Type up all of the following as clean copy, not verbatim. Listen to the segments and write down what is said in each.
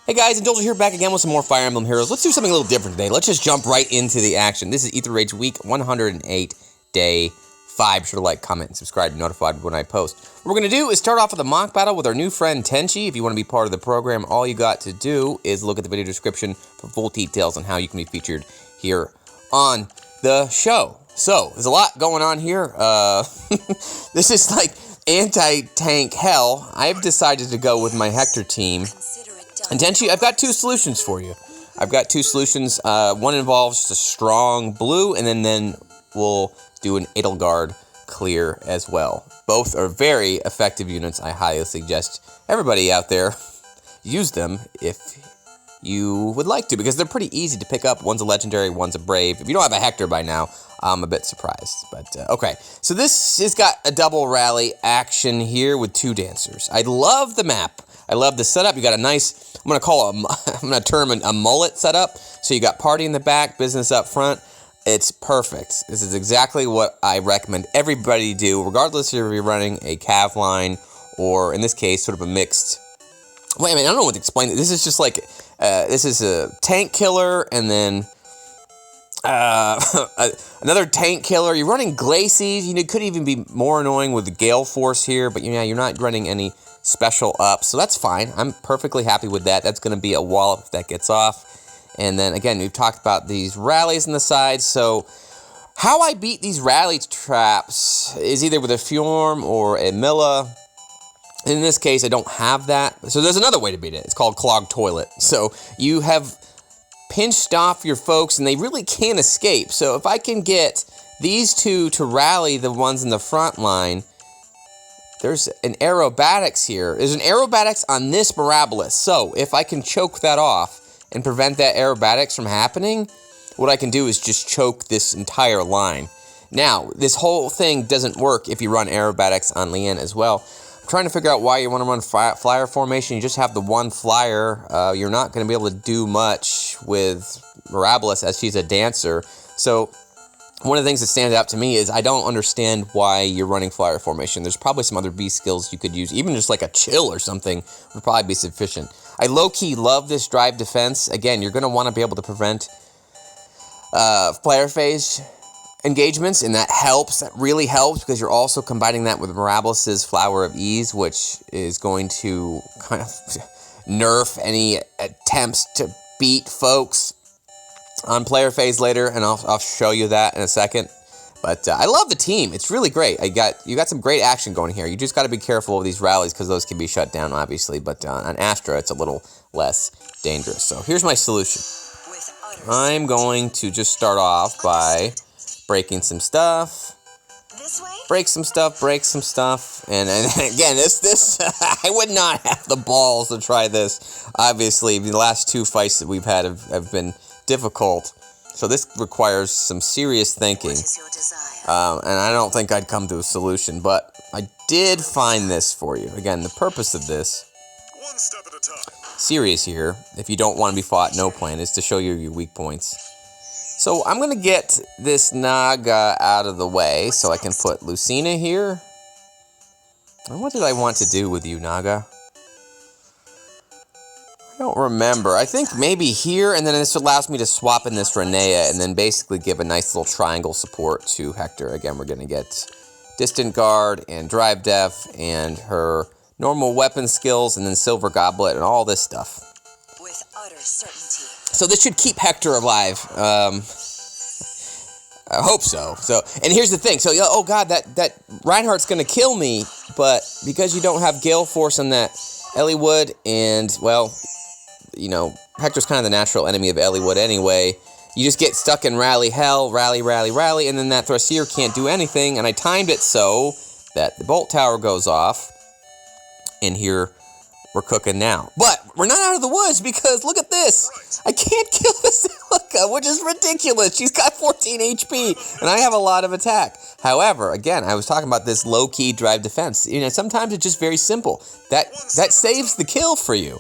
Hey guys, Indulger here, back again with some more Fire Emblem Heroes. Let's do something a little different today. Let's just jump right into the action. This is Aether Rage Week 108, Day 5. Be sure to like, comment, and subscribe to be notified when I post. What we're going to do is start off with a mock battle with our new friend Tenshi. If you want to be part of the program, all you got to do is look at the video description for full details on how you can be featured here on the show. So, there's a lot going on here. This is like anti-tank hell. I've decided to go with my Hector team. And Tenshi, I've got two solutions for you. I've got two solutions. One involves a strong blue, and then we'll do an Edelgard clear as well. Both are very effective units. I highly suggest everybody out there use them if you would like to, because they're pretty easy to pick up. One's a legendary, one's a brave. If you don't have a Hector by now, I'm a bit surprised. But, okay. So this has got a double rally action here with two dancers. I love the map. I love the setup. You got a nice, I'm going to term a mullet setup. So you got party in the back, business up front. It's perfect. This is exactly what I recommend everybody do, regardless if you're running a Cav line or, in this case, sort of a mixed. Wait a minute, I don't know what to explain. This is just like, this is a tank killer and then another tank killer. You're running Glacies. You know, it could even be more annoying with the Gale Force here, but yeah, you're not running any special up, so that's fine. I'm perfectly happy with that. That's going to be a wallop if that gets off. And then again, we've talked about these rallies on the side. So how I beat these rally traps is either with a Fjorm or a Milla. In this case, I don't have that. So there's another way to beat it. It's called clogged toilet. So you have pinched off your folks and they really can't escape. So if I can get these two to rally the ones in the front line, there's an aerobatics here. There's an aerobatics on this Mirabilis. So if I can choke that off and prevent that aerobatics from happening, what I can do is just choke this entire line. Now, this whole thing doesn't work if you run aerobatics on Leanne as well. I'm trying to figure out why you want to run flyer formation. You just have the one flyer. You're not going to be able to do much with Mirabilis as she's a dancer. So one of the things that stands out to me is I don't understand why you're running flyer formation. There's probably some other B skills you could use. Even just like a chill or something would probably be sufficient. I low-key love this drive defense. Again, you're going to want to be able to prevent player phase engagements, and that helps. That really helps because you're also combining that with Mirabilis' Flower of Ease, which is going to kind of nerf any attempts to beat folks on player phase later, and I'll show you that in a second. But I love the team. It's really great. You got some great action going here. You just got to be careful of these rallies because those can be shut down, obviously. But on Astra, it's a little less dangerous. So here's my solution. I'm going to just start off by breaking some stuff. Break some stuff, break some stuff. And again, this I would not have the balls to try this. Obviously, the last two fights that we've had have been difficult, so this requires some serious thinking, and I don't think I'd come to a solution, but I did find this for you. Again, the purpose of this, one step at a time, serious here, if you don't want to be fought, no plan, is to show you your weak points. So I'm going to get this Naga out of the way, so I can put Lucina here. And what did I want to do with you, Naga? I don't remember. I think maybe here, and then this allows me to swap in this Renea and then basically give a nice little triangle support to Hector. Again, we're going to get Distant Guard and Drive Def and her normal weapon skills and then Silver Goblet and all this stuff. With utter certainty. So this should keep Hector alive. I hope so. And here's the thing. So, oh god, that Reinhardt's going to kill me, but because you don't have Gale Force on that Eliwood and, well, you know, Hector's kind of the natural enemy of Eliwood anyway. You just get stuck in rally hell, rally, and then that Thrasir can't do anything, and I timed it so that the bolt tower goes off, and here we're cooking now. But we're not out of the woods because look at this. I can't kill this Celica, which is ridiculous. She's got 14 HP, and I have a lot of attack. However, again, I was talking about this low-key drive defense. You know, sometimes it's just very simple. That saves the kill for you.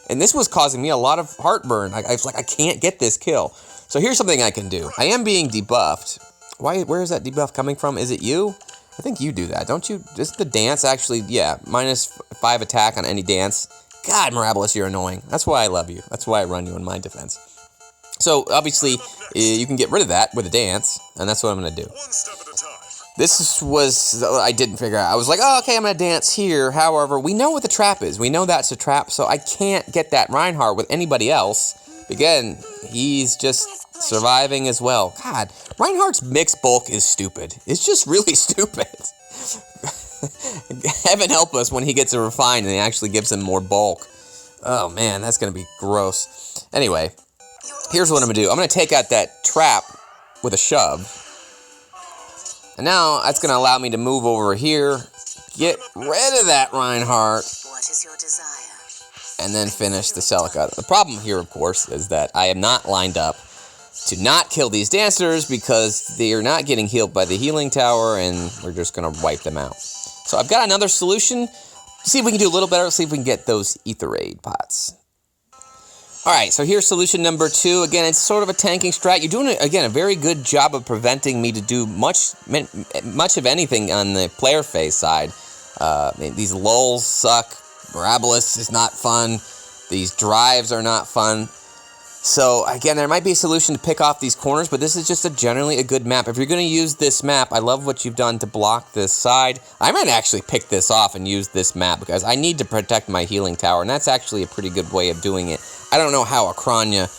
And this was causing me a lot of heartburn. I was like, I can't get this kill. So here's something I can do. I am being debuffed. Where is that debuff coming from? Is it you? I think you do that, don't you? Just the dance, actually, yeah. -5 attack on any dance God, Mirabilis, you're annoying. That's why I love you. That's why I run you in my defense. So, obviously, you can get rid of that with a dance, and that's what I'm going to do. This was, I didn't figure out. I was like, oh, okay, I'm going to dance here. However, we know what the trap is. We know that's a trap, so I can't get that Reinhardt with anybody else. Again, he's just surviving as well. God, Reinhardt's mixed bulk is stupid. It's just really stupid. Heaven help us when he gets a refine and he actually gives him more bulk. Oh, man, that's going to be gross. Anyway, here's what I'm going to do. I'm going to take out that trap with a shove. And now that's going to allow me to move over here, get rid of that Reinhardt, and then finish the Celica. The problem here, of course, is that I am not lined up to not kill these dancers because they are not getting healed by the healing tower, and we're just going to wipe them out. So I've got another solution. See if we can do a little better. See if we can get those Aether pots. Alright, so here's solution number 2. Again, it's sort of a tanking strat. You're doing, again, a very good job of preventing me to do much of anything on the player phase side. These lulls suck. Mirabilis is not fun. These drives are not fun. So, again, there might be a solution to pick off these corners, but this is just generally a good map. If you're going to use this map, I love what you've done to block this side. I might actually pick this off and use this map because I need to protect my healing tower, and that's actually a pretty good way of doing it. I don't know how a Kranya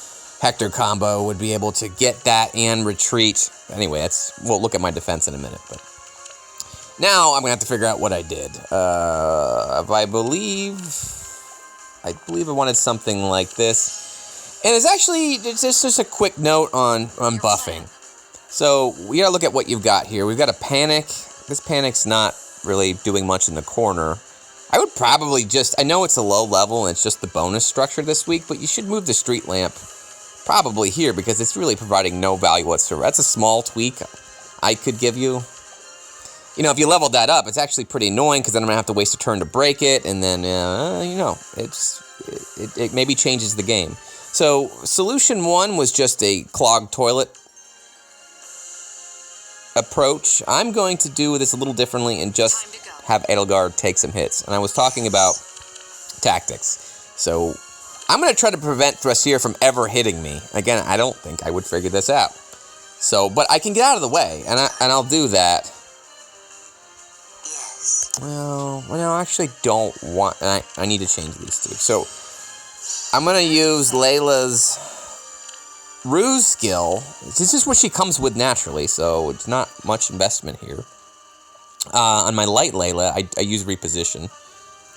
Hector combo would be able to get that and retreat. Anyway, we'll look at my defense in a minute. But now I'm going to have to figure out what I did. I believe I wanted something like this. And it's just a quick note on buffing. So we gotta look at what you've got here. We've got a panic. This panic's not really doing much in the corner. I would probably I know it's a low level and it's just the bonus structure this week, but you should move the street lamp probably here because it's really providing no value whatsoever. That's a small tweak I could give you. You know, if you leveled that up, it's actually pretty annoying because then I'm gonna have to waste a turn to break it, and then it maybe changes the game. So, solution 1 was just a clogged toilet approach. I'm going to do this a little differently and just have Edelgard take some hits. And I was talking about tactics. So, I'm going to try to prevent Thrasir from ever hitting me. Again, I don't think I would figure this out. So, but I can get out of the way, and I'll do that. Well, I actually don't want... I need to change these two. So... I'm going to use Layla's ruse skill. This is what she comes with naturally, so it's not much investment here. On my light Layla, I use reposition.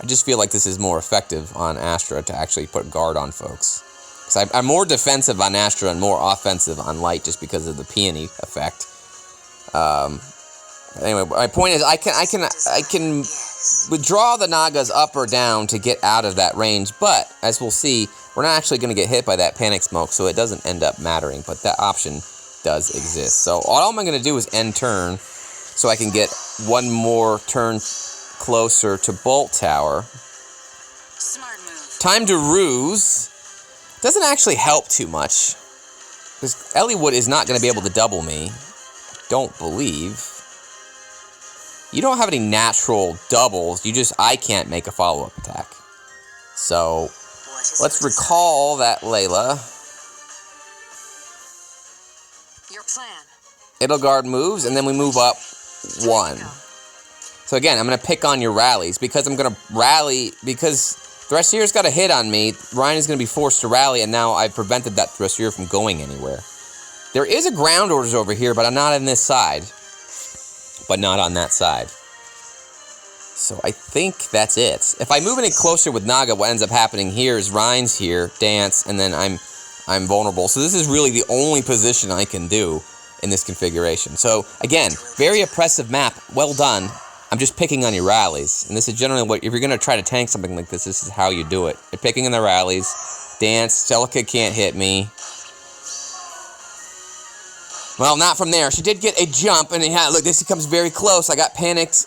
I just feel like this is more effective on Astra to actually put guard on folks. Because I'm more defensive on Astra and more offensive on light just because of the peony effect. Anyway, my point is I can withdraw the Nagas up or down to get out of that range, but as we'll see, we're not actually going to get hit by that panic smoke, so it doesn't end up mattering, but that option does exist. So all I'm going to do is end turn so I can get one more turn closer to Bolt Tower. Smart move. Time to ruse. Doesn't actually help too much, because Eliwood is not going to be able to double me. Don't believe. You don't have any natural doubles. I can't make a follow-up attack. So, let's recall that Layla. Your plan. Edelgard moves, and then we move up 1. So again, I'm going to pick on your rallies, because I'm going to rally, because Thrasir's got a hit on me, Ryan is going to be forced to rally, and now I've prevented that Thrasir from going anywhere. There is a ground orders over here, but I'm not on this side. But not on that side. So I think that's it. If I move any closer with Naga, what ends up happening here is Ryan's here, dance, and then I'm vulnerable. So this is really the only position I can do in this configuration. So again, very oppressive map. Well done. I'm just picking on your rallies. And this is generally what, if you're going to try to tank something like this is how you do it. You're picking in the rallies. Dance. Celica can't hit me. Well, not from there. She did get a jump, and look, this comes very close. I got panicked.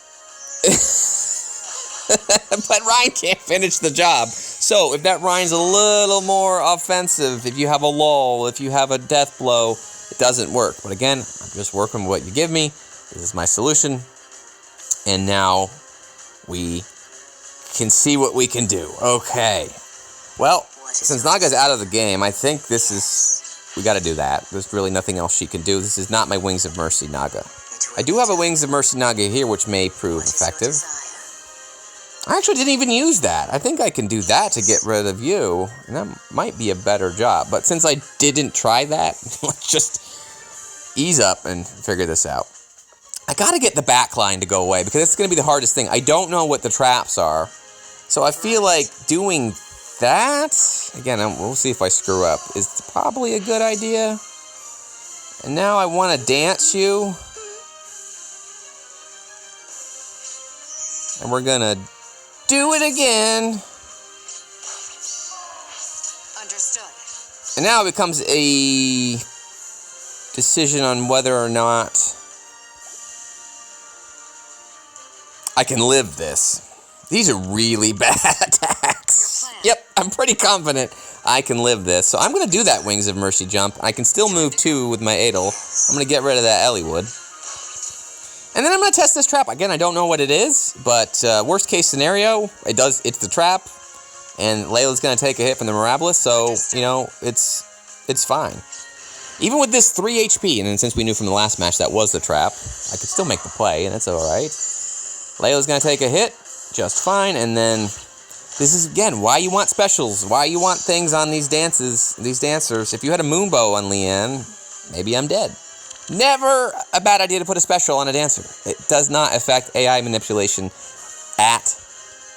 But Ryan can't finish the job. So, if that Ryan's a little more offensive, if you have a lull, if you have a death blow, it doesn't work. But again, I'm just working with what you give me. This is my solution. And now we can see what we can do. Okay. Well, since Naga's out of the game, I think this is... We gotta do that. There's really nothing else she can do. This is not my Wings of Mercy Naga. I do have a Wings of Mercy Naga here, which may prove effective. I actually didn't even use that. I think I can do that to get rid of you, and that might be a better job. But since I didn't try that, let's just ease up and figure this out. I gotta get the backline to go away, because it's gonna be the hardest thing. I don't know what the traps are, so I feel like doing that, again, we'll see if I screw up, is probably a good idea. And now I want to dance you. And we're gonna do it again. Understood. And now it becomes a decision on whether or not I can live this. These are really bad attacks. Yep, I'm pretty confident I can live this. So I'm going to do that Wings of Mercy jump. I can still move 2 with my Adel. I'm going to get rid of that Eliwood. And then I'm going to test this trap. Again, I don't know what it is, but worst case scenario, it's the trap. And Layla's going to take a hit from the Mirabilis, so, you know, it's fine. Even with this 3 HP, and then since we knew from the last match that was the trap, I could still make the play, and it's alright. Layla's going to take a hit. Just fine, and then this is, again, why you want specials, why you want things on these dancers. If you had a Moonbow on Leanne, maybe I'm dead. Never a bad idea to put a special on a dancer. It does not affect AI manipulation at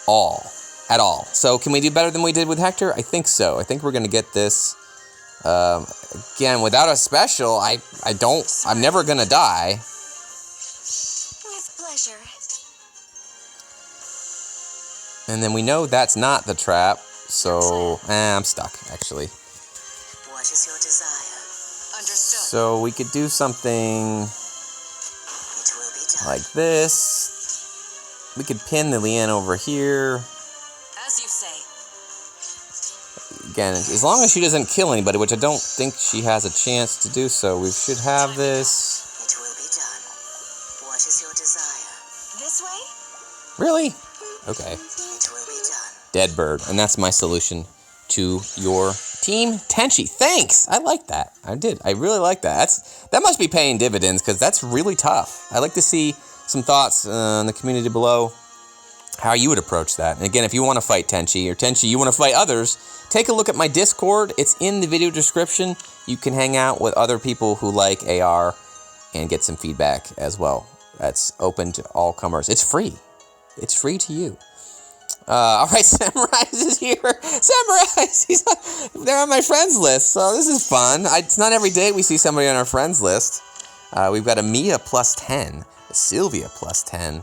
all. At all. So can we do better than we did with Hector? I think so. I think we're going to get this. Again, without a special, I'm never going to die. With pleasure. And then we know that's not the trap, so I'm stuck, actually. What is your desire? Understood. So we could do something like this. We could pin the Leanne over here. As you say. Again, as long as she doesn't kill anybody, which I don't think she has a chance to do so, we should have this. It will be done. What is your desire? This way? Really? Okay. Dead bird, and that's my solution to your team. Tenshi, thanks! I like that. I did. I really like that. That must be paying dividends, because that's really tough. I'd like to see some thoughts in the community below, how you would approach that. And again, if you want to fight Tenshi, or Tenshi, you want to fight others, take a look at my Discord. It's in the video description. You can hang out with other people who like AR and get some feedback as well. That's open to all comers. It's free. It's free to you. Alright, Samurai is here. Samurai, they're on my friends list, so this is fun. It's not every day we see somebody on our friends list. We've got a Mia plus 10, a Sylvia plus 10,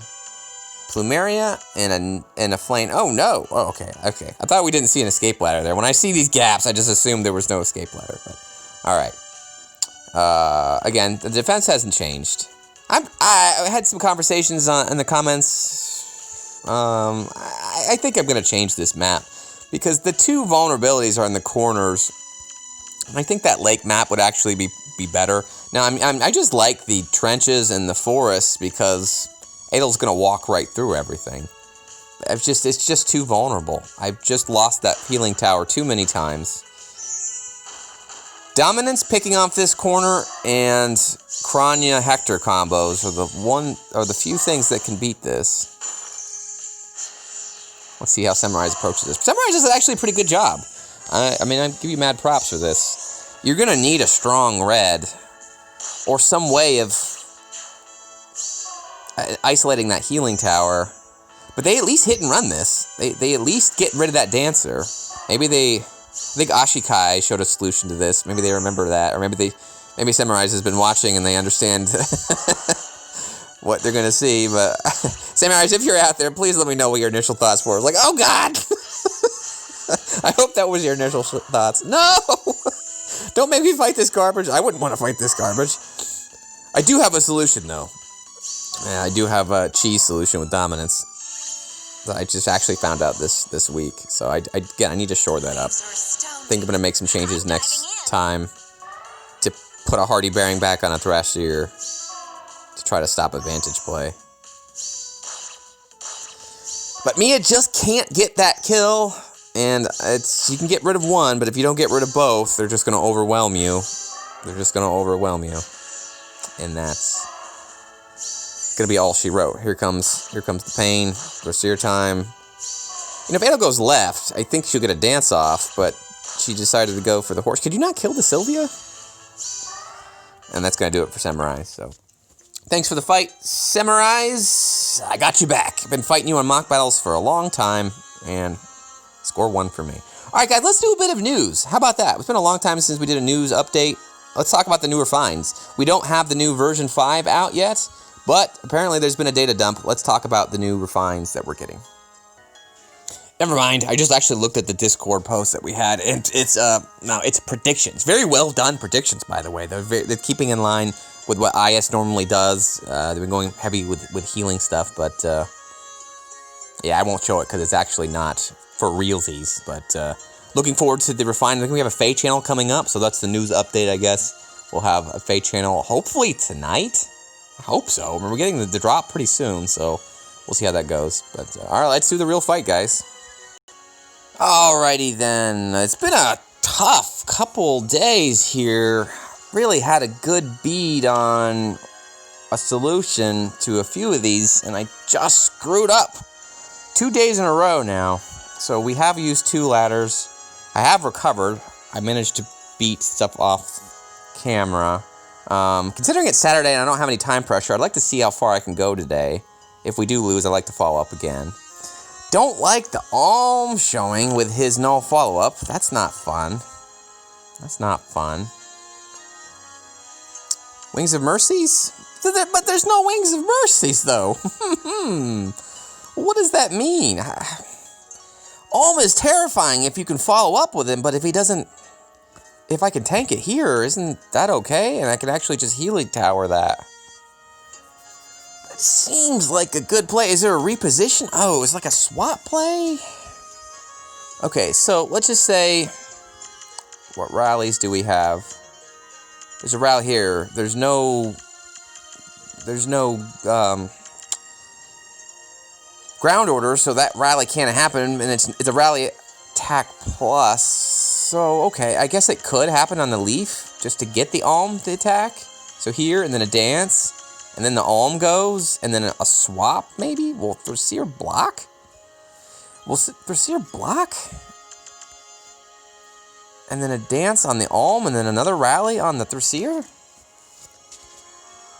Plumeria, and a Flame. Oh, no. Oh, okay. I thought we didn't see an escape ladder there. When I see these gaps, I just assume there was no escape ladder. But alright. Again, the defense hasn't changed. I had some conversations in the comments. I think I'm going to change this map, because the 2 vulnerabilities are in the corners, and I think that lake map would actually be better. Now, I just like the trenches and the forests, because Adel's going to walk right through everything. It's just too vulnerable. I've just lost that healing tower too many times. Dominance picking off this corner and Kranya Hector combos are the few things that can beat this. Let's see how Samurai's approaches this. Samurai does actually a pretty good job. I mean, I give you mad props for this. You're going to need a strong red, or some way of isolating that healing tower. But they at least hit and run this. They at least get rid of that dancer. Maybe I think Ashikai showed a solution to this. Maybe they remember that, or maybe Samurai has been watching and they understand what they're going to see, but Samurai, if you're out there, please let me know what your initial thoughts were. Like, oh god! I hope that was your initial thoughts. No! Don't make me fight this garbage. I wouldn't want to fight this garbage. I do have a solution, though. Yeah, I do have a cheese solution with dominance that I just actually found out this week. So I need to shore that up. I think I'm going to make some changes next time to put a Hardy Bearing back on a Thrasir to try to stop advantage play. But Mia just can't get that kill, and you can get rid of one, but if you don't get rid of both, they're just going to overwhelm you. They're just going to overwhelm you. And that's going to be all she wrote. Here comes the pain. Thrasir time. You know, if Anna goes left, I think she'll get a dance off, but she decided to go for the horse. Could you not kill the Sylvia? And that's going to do it for Samurai, so... Thanks for the fight, Samurais. I got you back. I've been fighting you on mock battles for a long time, and score 1 for me. All right, guys, let's do a bit of news. How about that? It's been a long time since we did a news update. Let's talk about the newer finds. We don't have the new version 5 out yet, but apparently there's been a data dump. Let's talk about the new refines that we're getting. Never mind, I just actually looked at the Discord post that we had, and it's predictions. Very well done predictions, by the way. They're keeping in line with what IS normally does. They've been going heavy with healing stuff, but yeah, I won't show it because it's actually not for realsies. But looking forward to the refine. I think we have a FEH channel coming up, so that's the news update, I guess. We'll have a FEH channel hopefully tonight. I hope so. We're getting the drop pretty soon, so we'll see how that goes. But all right, let's do the real fight, guys. Alrighty then. It's been a tough couple days here. Really had a good bead on a solution to a few of these, and I just screwed up 2 days in a row now. So we have used 2 ladders. I have recovered. I managed to beat stuff off camera. Considering it's Saturday and I don't have any time pressure, I'd like to see how far I can go today. If we do lose, I'd like to follow up again. Don't like the Alm showing with his no follow-up. That's not fun. That's not fun. Wings of Mercies? But there's no Wings of Mercies, though. What does that mean? Alm is terrifying if you can follow up with him, but if he doesn't... If I can tank it here, isn't that okay? And I can actually just healing tower that. It seems like a good play. Is there a reposition? Oh, it's like a swap play? Okay, so let's just say... What rallies do we have? There's a rally here. There's no ground order, so that rally can't happen, and it's a rally attack plus. So, okay, I guess it could happen on the leaf, just to get the Alm to attack. So here, and then a dance, and then the Alm goes, and then a swap, maybe? Will Thrasir block? Will Thrasir block? And then a dance on the Alm, and then another rally on the Thrasir?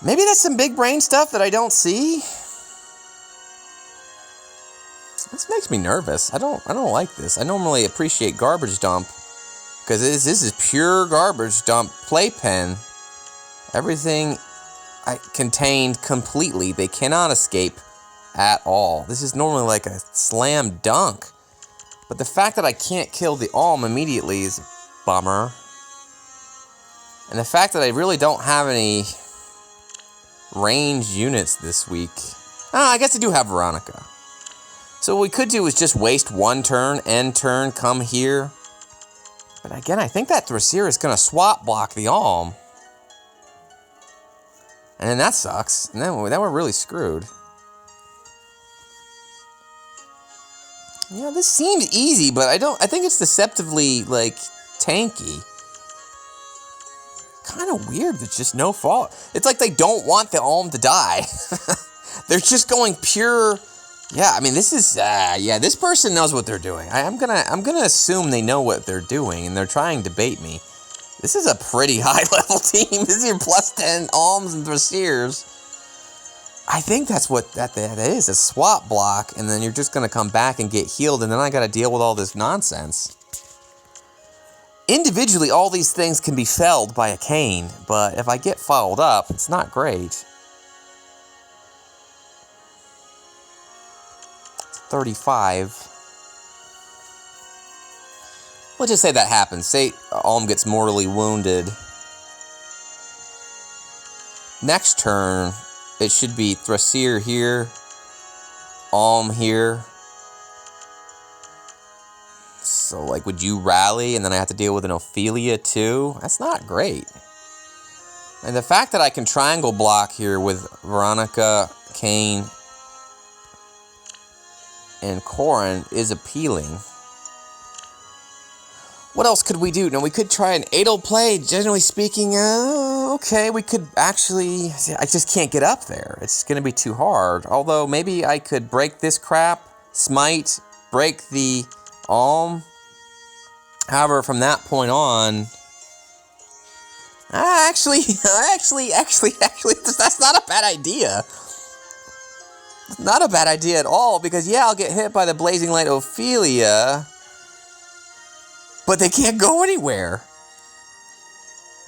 Maybe that's some big brain stuff that I don't see. This makes me nervous. I don't like this. I normally appreciate garbage dump, because this is pure garbage dump playpen. Everything contained completely. They cannot escape at all. This is normally like a slam dunk. But the fact that I can't kill the Alm immediately is a bummer. And the fact that I really don't have any ranged units this week. Oh, I guess I do have Veronica. So what we could do is just waste one turn, end turn, come here. But again, I think that Thrasir is going to swap block the Alm. And then that sucks. And then we're really screwed. Yeah, this seems easy, but I think it's deceptively, like, tanky. Kind of weird, there's just no fault. It's like they don't want the Alm to die. They're just going pure... Yeah, I mean, this is... yeah, this person knows what they're doing. I'm gonna assume they know what they're doing, and they're trying to bait me. This is a pretty high-level team. This is your plus 10 Alms and Thrasirs. I think that's what that is, a swap block, and then you're just going to come back and get healed, and then I got to deal with all this nonsense. Individually, all these things can be felled by a cane, but if I get followed up, it's not great. It's 35. Let's just say that happens. Say Alm gets mortally wounded. Next turn... It should be Thrasir here, Alm here. So, like, would you rally and then I have to deal with an Ophelia too? That's not great. And the fact that I can triangle block here with Veronica, Kane. and Kuraginn is appealing. What else could we do? Now, we could try an Adel play. Generally speaking, okay, we could actually... I just can't get up there. It's going to be too hard. Although, maybe I could break this crap, smite, break the Alm. However, from that point on... Actually, that's not a bad idea. Not a bad idea at all, because, yeah, I'll get hit by the Blazing Light Ophelia... But they can't go anywhere.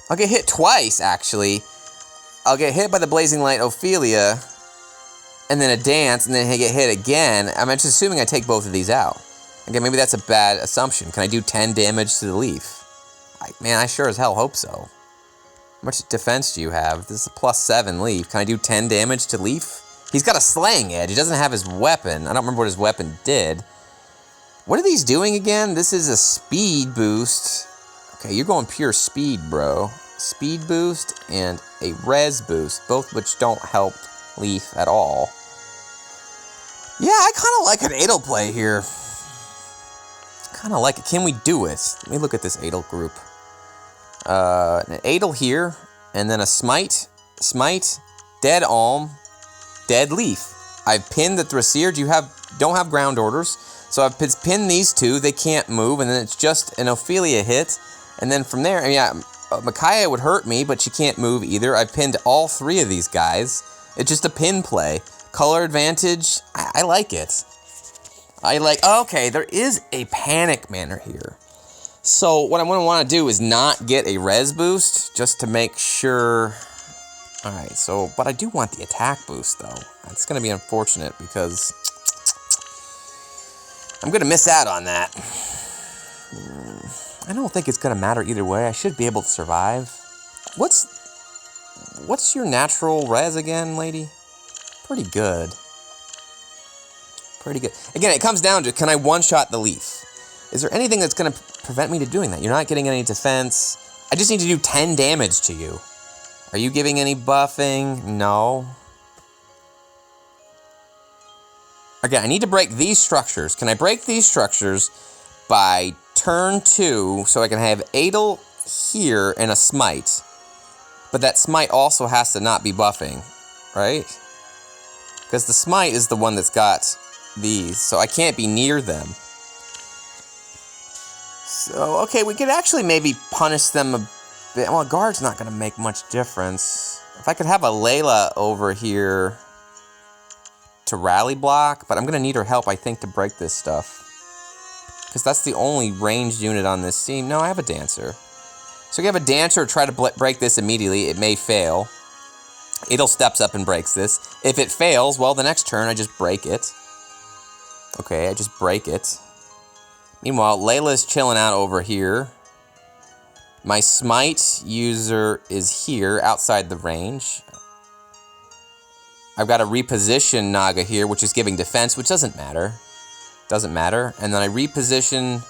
I'll get hit twice, actually. I'll get hit by the Blazing Light Ophelia, and then a dance, and then I get hit again. I'm just assuming I take both of these out. Again, maybe that's a bad assumption. Can I do 10 damage to the leaf? Man, I sure as hell hope so. How much defense do you have? This is a +7 leaf. Can I do 10 damage to leaf? He's got a slaying edge. He doesn't have his weapon. I don't remember what his weapon did. What are these doing again? This is a speed boost. Okay, you're going pure speed, bro. Speed boost and a res boost, both which don't help Leaf at all. Yeah, I kind of like an Adel play here. Kind of like it. Can we do it? Let me look at this Adel group. An Adel here, and then a smite, dead Alm, dead Leaf. I've pinned the Thrasir. Don't have ground orders. So I've pinned these two, they can't move, and then it's just an Ophelia hit. And then from there, yeah, Micaiah would hurt me, but she can't move either. I've pinned all 3 of these guys. It's just a pin play. Color advantage, I like it. Okay, there is a panic manner here. So what I'm going to want to do is not get a res boost, just to make sure... Alright, so, but I do want the attack boost, though. It's going to be unfortunate, because... I'm going to miss out on that. I don't think it's going to matter either way. I should be able to survive. What's your natural res again, lady? Pretty good. Pretty good. Again, it comes down to, can I one-shot the leaf? Is there anything that's going to prevent me to doing that? You're not getting any defense. I just need to do 10 damage to you. Are you giving any buffing? No. Again, I need to break these structures. Can I break these structures by turn 2 so I can have Adel here and a smite? But that smite also has to not be buffing, right? Because the smite is the one that's got these, so I can't be near them. So, okay, we could actually maybe punish them a bit. Well, guard's not going to make much difference. If I could have a Layla over here... to rally block, but I'm going to need her help, I think, to break this stuff. Because that's the only ranged unit on this team. No, I have a Dancer. So we have a Dancer try to break this immediately. It may fail. Adel steps up and breaks this. If it fails, well, the next turn I just break it. Okay, I just break it. Meanwhile, Layla's chilling out over here. My smite user is here, outside the range. I've got a reposition Naga here, which is giving defense, which doesn't matter. Doesn't matter. And then I reposition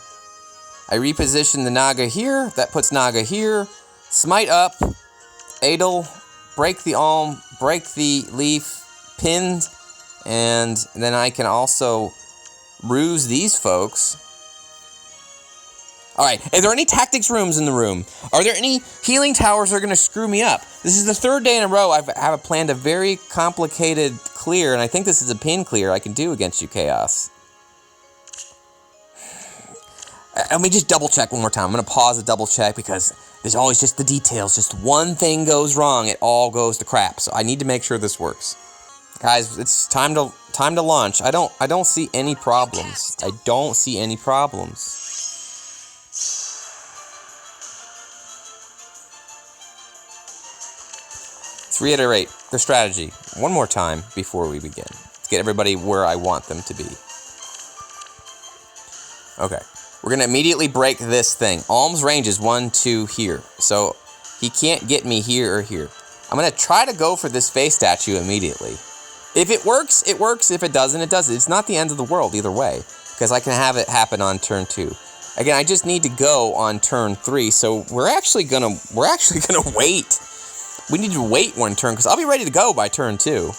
the Naga here. That puts Naga here. Smite up. Adel. Break the Alm. Break the Leaf. Pinned. And then I can also ruse these folks. Alright, are there any tactics rooms in the room? Are there any healing towers that are going to screw me up? This is the 3rd day in a row I have planned a very complicated clear, and I think this is a pin clear I can do against you, Chaos. Let me just double check one more time. I'm going to pause and double check because there's always just the details. Just one thing goes wrong, it all goes to crap. So I need to make sure this works. Guys, it's time to launch. I don't see any problems. I don't see any problems. Let's reiterate the strategy one more time before we begin. Let's get everybody where I want them to be. Okay. We're going to immediately break this thing. Alm's range is 1, 2 here. So he can't get me here or here. I'm going to try to go for this face statue immediately. If it works, it works. If it doesn't, it doesn't. It's not the end of the world either way, because I can have it happen on turn 2. Again, I just need to go on turn 3, so we're actually gonna wait. We need to wait one turn, because I'll be ready to go by turn 2.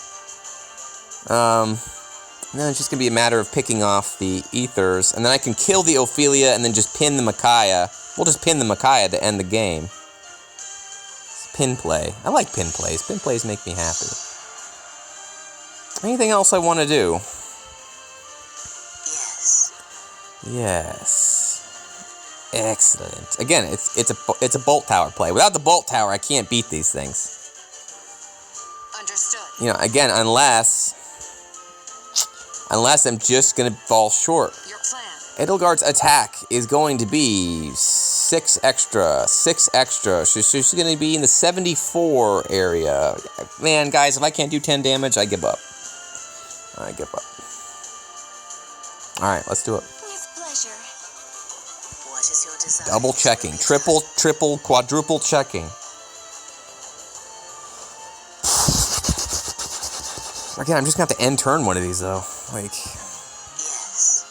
And then it's just going to be a matter of picking off the Ethers. And then I can kill the Ophelia and then just pin the Micaiah. We'll just pin the Micaiah to end the game. It's pin play. I like pin plays. Pin plays make me happy. Anything else I want to do? Yes. Excellent. Again, it's a bolt tower play. Without the bolt tower, I can't beat these things. Understood. You know, again, unless I'm just gonna fall short. Your plan. Edelgard's attack is going to be 6 extra. So she's gonna be in the 74 area. Man, guys, if I can't do 10 damage, I give up. Alright, let's do it. With pleasure. What is your desire? Double checking. Triple, quadruple checking. Again, I'm just gonna have to end turn one of these, though. Like... Yes.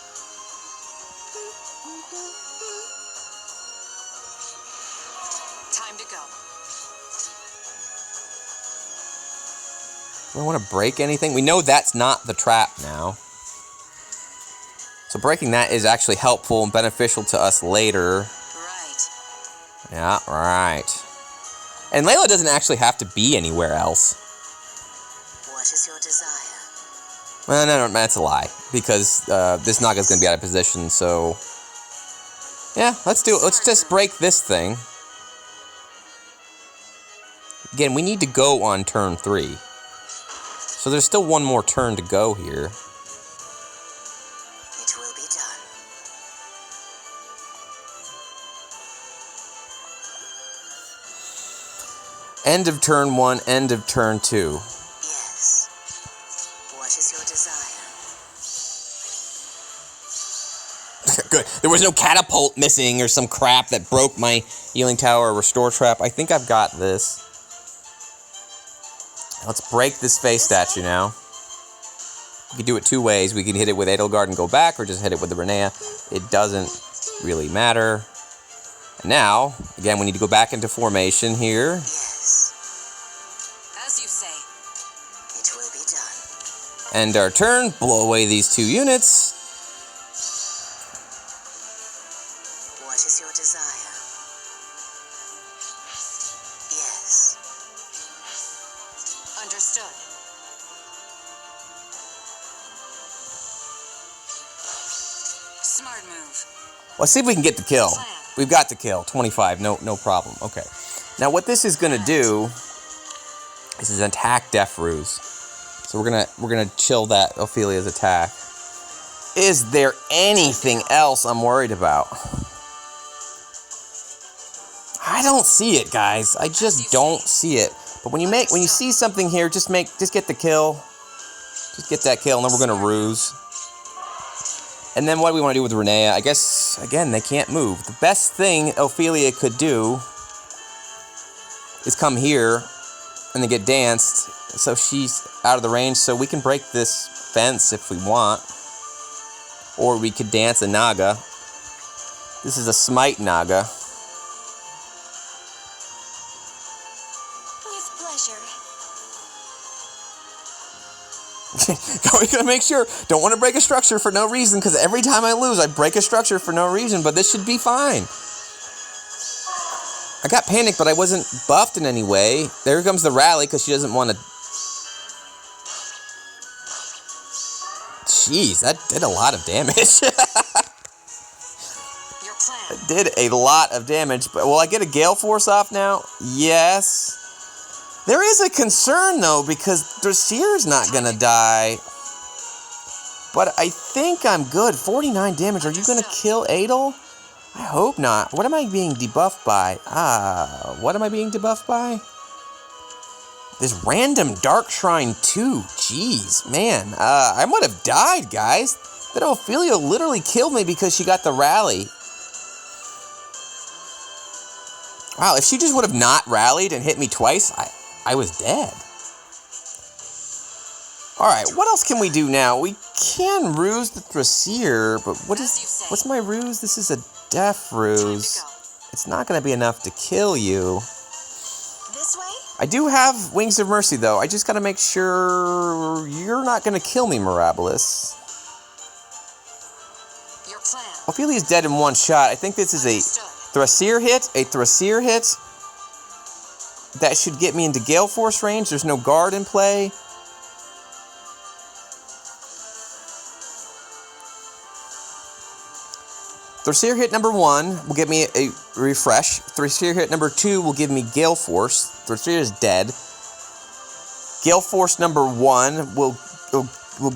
Time to go. Do I want to break anything? We know that's not the trap now. So breaking that is actually helpful and beneficial to us later. Right. Yeah, right. And Layla doesn't actually have to be anywhere else. What is your desire? Well, no, that's a lie. Because this Naga's going to be out of position, so... Yeah, let's do it. Let's just break this thing. Again, we need to go on turn 3. So there's still one more turn to go here. It will be done. End of turn 1, end of turn 2. Yes. What is your desire? Good. There was no catapult missing or some crap that broke my healing tower or restore trap. I think I've got this. Let's break this face statue now. We can do it 2 ways. We can hit it with Edelgard and go back, or just hit it with the Renea. It doesn't really matter. And now, again, we need to go back into formation here. Yes. As you say. It will be done. End our turn. Blow away these 2 units. What is your desire? Yes. Understood. Smart move. Let's see if we can get the kill. We've got the kill. 25. No problem. Okay. Now what this is gonna do is an attack Death Ruse. So we're gonna chill that Ophelia's attack. Is there anything else I'm worried about? I don't see it, guys. I just don't see it. But when you see something here, just get the kill. Just get that kill, and then we're gonna ruse. And then what do we want to do with Renea? I guess, again, they can't move. The best thing Ophelia could do is come here and then get danced. So she's out of the range, so we can break this fence if we want. Or we could dance a Naga. This is a Smite Naga. With pleasure. We gotta make sure. Don't want to break a structure for no reason, because every time I lose, I break a structure for no reason, but this should be fine. I got panicked, but I wasn't buffed in any way. There comes the rally, because she doesn't want to... Jeez, that did a lot of damage. Your plan. It did a lot of damage, but will I get a Gale Force off now? Yes. There is a concern, though, because Thrasir's not going to die. But I think I'm good. 49 damage. Are you going to kill Adel? I hope not. What am I being debuffed by? What am I being debuffed by? This random Dark Shrine 2. Jeez, man. I might have died, guys. That Ophelia literally killed me because she got the rally. Wow, if she just would have not rallied and hit me twice, I was dead. Alright, what else can we do now? We can ruse the Thrasir, but what's my ruse? This is a death ruse. It's not going to be enough to kill you. This way? I do have Wings of Mercy, though. I just gotta make sure you're not gonna kill me, Mirabilis. Your plan. Ophelia's dead in one shot. I think this is a Thrasir hit. A Thrasir hit. That should get me into Gale Force range. There's no guard in play. Thrasir hit number 1 will give me a refresh. Thrasir hit number 2 will give me Gale Force. Thrasir is dead. Gale Force number 1 will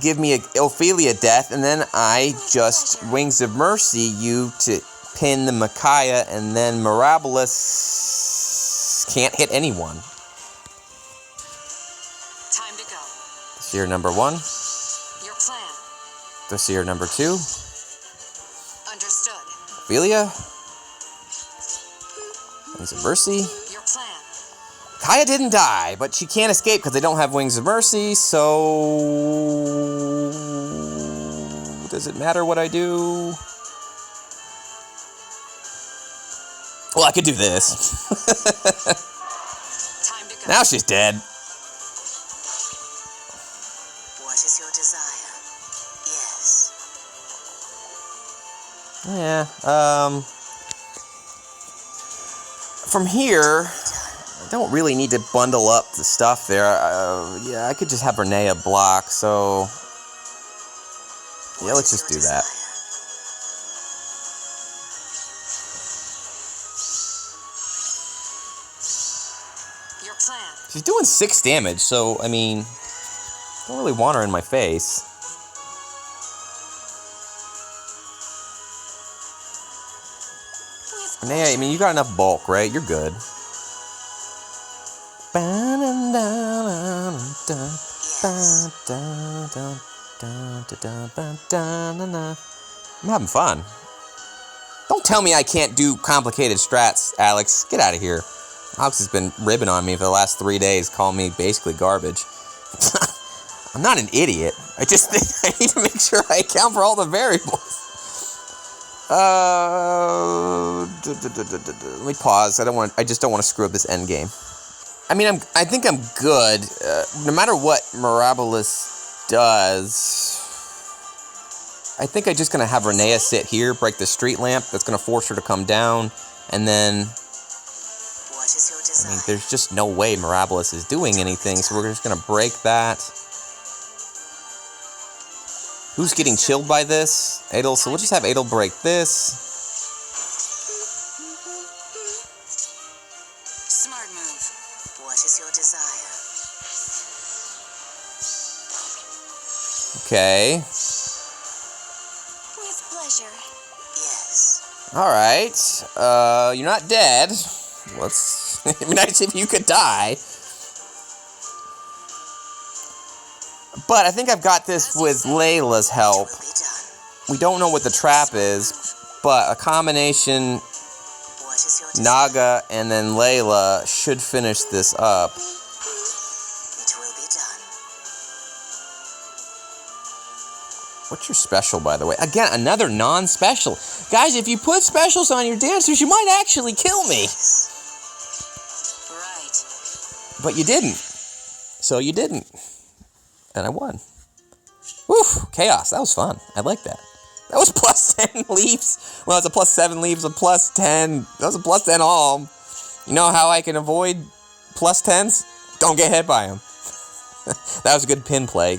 give me a Ophelia death, and then I just Wings of Mercy you to pin the Micaiah, and then Mirabilis can't hit anyone. Time to go. Thrasir number 1. Your plan. Thrasir number 2. Understood. Ophelia. Wings of Mercy. Your plan. Kaya didn't die, but she can't escape because they don't have Wings of Mercy, so... Does it matter what I do? Well, I could do this. Time to go. Now she's dead. What is your desire? Yes. Yeah, from here, I don't really need to bundle up the stuff there. Yeah, I could just have Renea block, so... Yeah, let's just do that. Your plan. She's doing 6 damage, so, I mean... don't really want her in my face. Renea, I mean, you got enough bulk, right? You're good. I'm having fun. Don't tell me I can't do complicated strats, Alex. Get out of here. Alex has been ribbing on me for the last 3 days, calling me basically garbage. I'm not an idiot. I just think I need to make sure I account for all the variables. Let me pause. I just don't want to screw up this end game. I mean, I think I'm good. No matter what Mirabilis does, I think I'm just gonna have Renea sit here, break the street lamp. That's gonna force her to come down, and then. What is your desire? I mean, there's just no way Mirabilis is doing anything, so we're just gonna break that. Who's getting chilled by this? Adel, so we'll just have Adel break this. Smart move. What is your desire? Okay. With pleasure. Yes. Alright. You're not dead. Let's... It'd be nice if you could die. But I think I've got this with Layla's help. We don't know what the trap is, but a combination Naga and then Layla should finish this up. It will be done. What's your special, by the way? Again, another non-special. Guys, if you put specials on your dancers, you might actually kill me. Right. But you didn't. So you didn't. And I won. Woof, chaos. That was fun. I like that. That was plus 10 leaves. Well, it's a plus 7 leaves, a plus 10. That was a plus 10 all. You know how I can avoid plus 10s? Don't get hit by them. That was a good pin play.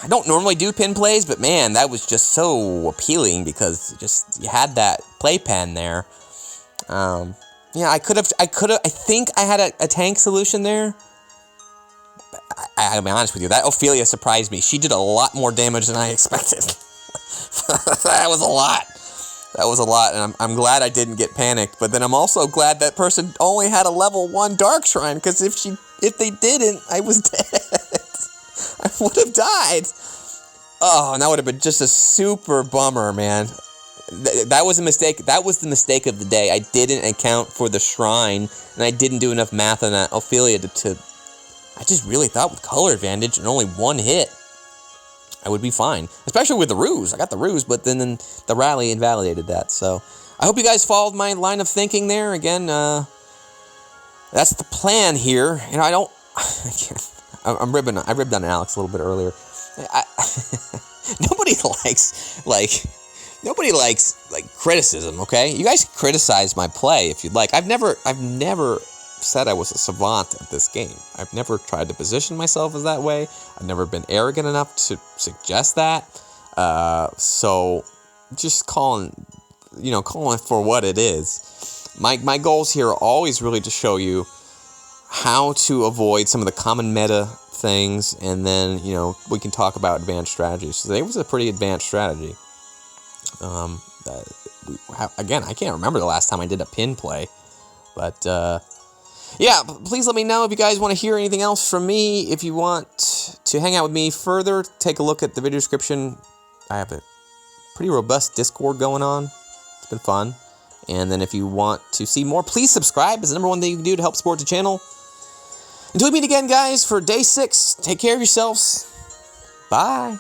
I don't normally do pin plays, but man, that was just so appealing because just you had that playpen there. Yeah, I think I had a tank solution there. I'll be honest with you, that Ophelia surprised me. She did a lot more damage than I expected. That was a lot. That was a lot, and I'm glad I didn't get panicked. But then I'm also glad that person only had a level 1 Dark Shrine, because if they didn't, I was dead. I would have died. Oh, and that would have been just a super bummer, man. That was a mistake. That was the mistake of the day. I didn't account for the shrine, and I didn't do enough math on that Ophelia to I just really thought with color advantage and only 1 hit, I would be fine. Especially with the ruse. I got the ruse, but then the rally invalidated that. So I hope you guys followed my line of thinking there. Again, that's the plan here. You know, I don't. I ribbed on Alex a little bit earlier. Nobody likes criticism. Okay, you guys criticize my play if you'd like. I've never said I was a savant at this game. I've never tried to position myself as that way. I've never been arrogant enough to suggest that. So just calling it for what it is. My goals here are always really to show you how to avoid some of the common meta things, and then, you know, we can talk about advanced strategies. So today was a pretty advanced strategy. Again, I can't remember the last time I did a pin play, but yeah, please let me know if you guys want to hear anything else from me. If you want to hang out with me further, take a look at the video description. I have a pretty robust Discord going on. It's been fun. And then if you want to see more, please subscribe. It's the #1 thing you can do to help support the channel. Until we meet again, guys, for day 6, take care of yourselves. Bye.